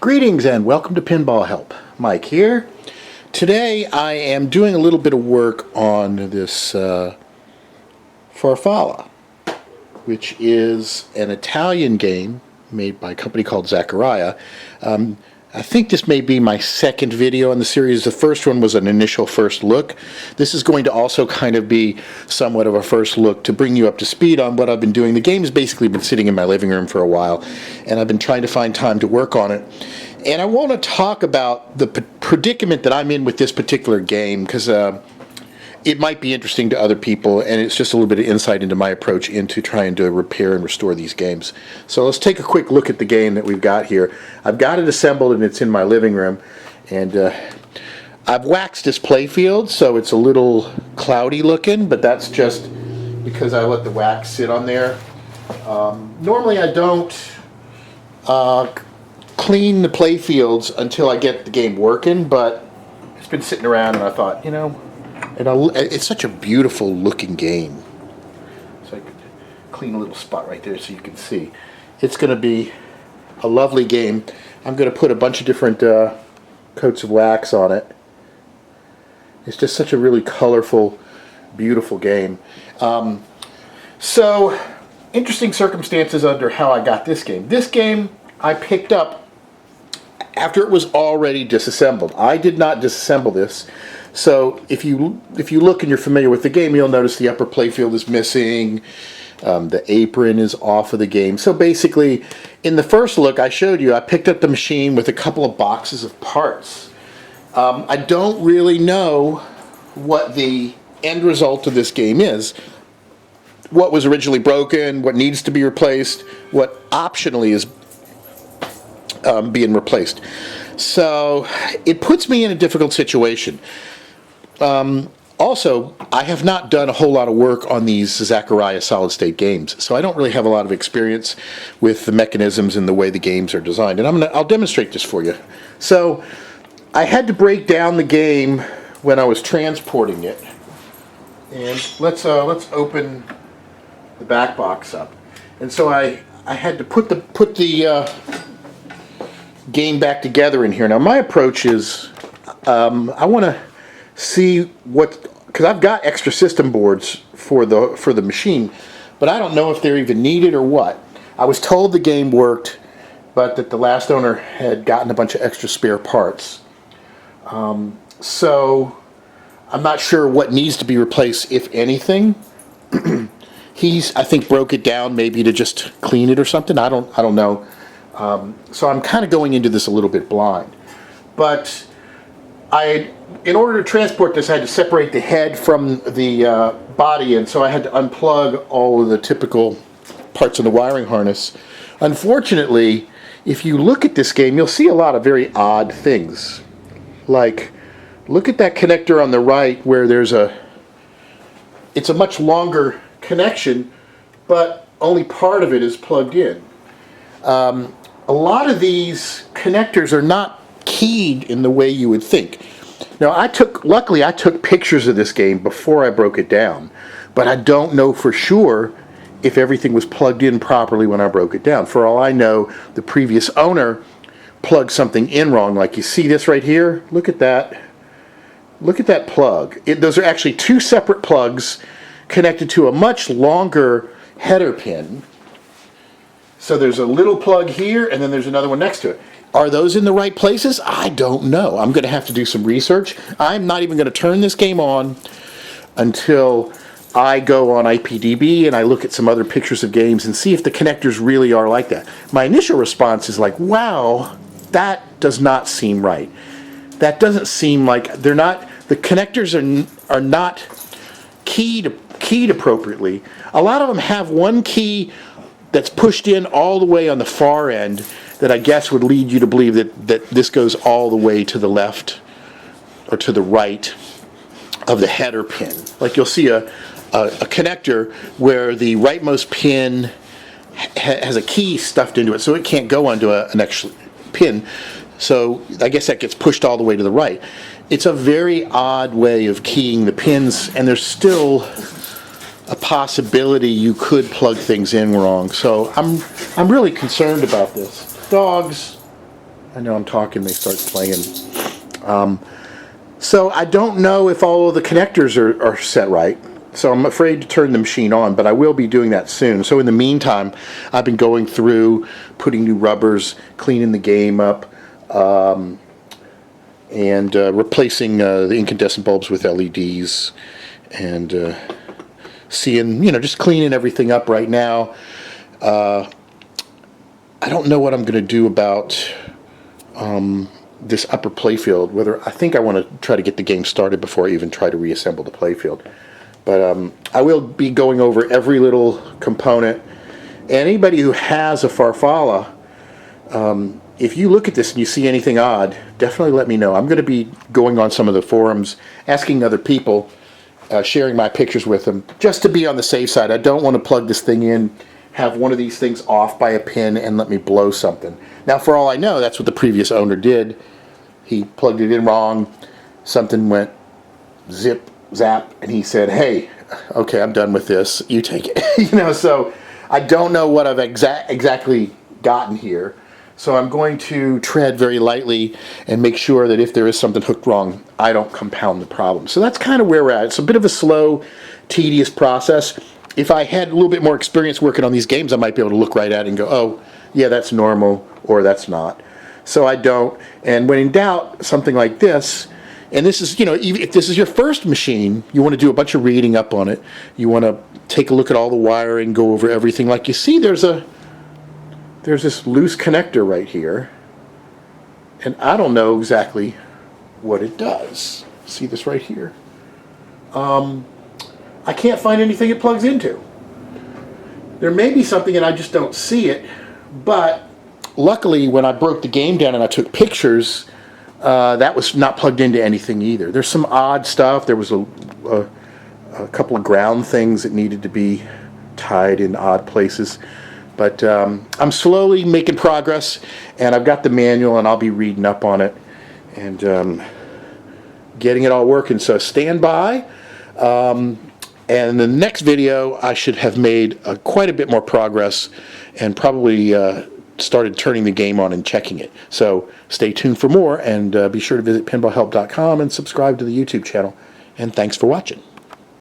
Greetings and welcome to PinballHelp. Mike here. Today I am doing a little bit of work on this Farfalla, which is an Italian game made by a company called Zaccaria. I think this may be my second video in the series. The first one was an initial first look. This is going to also kind of be somewhat of a first look to bring you up to speed on what I've been doing. The game has basically been sitting in my living room for a while, and I've been trying to find time to work on it. And I want to talk about the predicament that I'm in with this particular game, because it might be interesting to other people, and it's just a little bit of insight into my approach into trying to repair and restore these games. So let's take a quick look at the game that we've got here. I've got it assembled and it's in my living room, and I've waxed this playfield so it's a little cloudy looking, but that's just because I let the wax sit on there. Normally I don't clean the playfields until I get the game working, but it's been sitting around and I thought, you know, it's such a beautiful looking game. So I could clean a little spot right there so you can see. It's going to be a lovely game. I'm going to put a bunch of different coats of wax on it. It's just such a really colorful, beautiful game. So, interesting circumstances under how I got this game. This game I picked up after it was already disassembled. I did not disassemble this. So if you look and you're familiar with the game, you'll notice the upper playfield is missing. The apron is off of the game. So basically, in the first look I showed you, I picked up the machine with a couple of boxes of parts. I don't really know what the end result of this game is. What was originally broken, what needs to be replaced, what optionally is being replaced. So it puts me in a difficult situation. Also, I have not done a whole lot of work on these Zaccaria solid-state games, so I don't really have a lot of experience with the mechanisms and the way the games are designed. And I'll demonstrate this for you. So, I had to break down the game when I was transporting it. And let's open the back box up. And so I had to put the game back together in here. Now, my approach is I want to see because I've got extra system boards for the machine, but I don't know if they're even needed or what. I was told the game worked, but that the last owner had gotten a bunch of extra spare parts. So I'm not sure what needs to be replaced, if anything. I think, broke it down maybe to just clean it or something. I don't know. So I'm kind of going into this a little bit blind, but in order to transport this, I had to separate the head from the body, and so I had to unplug all of the typical parts of the wiring harness. Unfortunately, if you look at this game, you'll see a lot of very odd things. Like, look at that connector on the right where it's a much longer connection, but only part of it is plugged in. A lot of these connectors are not keyed in the way you would think. Now, luckily I took pictures of this game before I broke it down, but I don't know for sure if everything was plugged in properly when I broke it down. For all I know, the previous owner plugged something in wrong. Like, you see this right here? Look at that. Look at that plug. Those are actually two separate plugs connected to a much longer header pin. So there's a little plug here, and then there's another one next to it. Are those in the right places? I don't know. I'm going to have to do some research. I'm not even going to turn this game on until I go on IPDB and I look at some other pictures of games and see if the connectors really are like that. My initial response is like, wow, that does not seem right. That doesn't seem like the connectors are not keyed appropriately. A lot of them have one key that's pushed in all the way on the far end that I guess would lead you to believe that this goes all the way to the left or to the right of the header pin. Like, you'll see a connector where the rightmost pin has a key stuffed into it, so it can't go onto an extra pin. So I guess that gets pushed all the way to the right. It's a very odd way of keying the pins, and there's still a possibility you could plug things in wrong. So I'm really concerned about this. Dogs I know I'm talking, they start playing. So I don't know if all of the connectors are set right. So I'm afraid to turn the machine on, but I will be doing that soon. So in the meantime, I've been going through, putting new rubbers, cleaning the game up, and replacing the incandescent bulbs with LEDs, and seeing, just cleaning everything up right now. I don't know what I'm going to do about this upper playfield. I think I want to try to get the game started before I even try to reassemble the playfield. But I will be going over every little component. Anybody who has a Farfalla, if you look at this and you see anything odd, definitely let me know. I'm going to be going on some of the forums, asking other people, sharing my pictures with them, just to be on the safe side. I don't want to plug this thing in, have one of these things off by a pin, and let me blow something. Now, for all I know, that's what the previous owner did. He plugged it in wrong, something went zip, zap, and he said, hey, okay, I'm done with this, you take it. So I don't know what I've exactly gotten here. So I'm going to tread very lightly and make sure that if there is something hooked wrong, I don't compound the problem. So that's kind of where we're at. It's a bit of a slow, tedious process. If I had a little bit more experience working on these games, I might be able to look right at it and go, oh, yeah, that's normal, or that's not. So I don't. And when in doubt, something like this, and this is, even if this is your first machine, you want to do a bunch of reading up on it. You want to take a look at all the wiring, go over everything. Like you see, there's this loose connector right here, and I don't know exactly what it does. See this right here? I can't find anything it plugs into. There may be something and I just don't see it, but luckily when I broke the game down and I took pictures, that was not plugged into anything either. There's some odd stuff. There was a couple of ground things that needed to be tied in odd places. But I'm slowly making progress, and I've got the manual, and I'll be reading up on it and getting it all working. So stand by. And in the next video, I should have made quite a bit more progress and probably started turning the game on and checking it. So stay tuned for more, and be sure to visit PinballHelp.com and subscribe to the YouTube channel. And thanks for watching.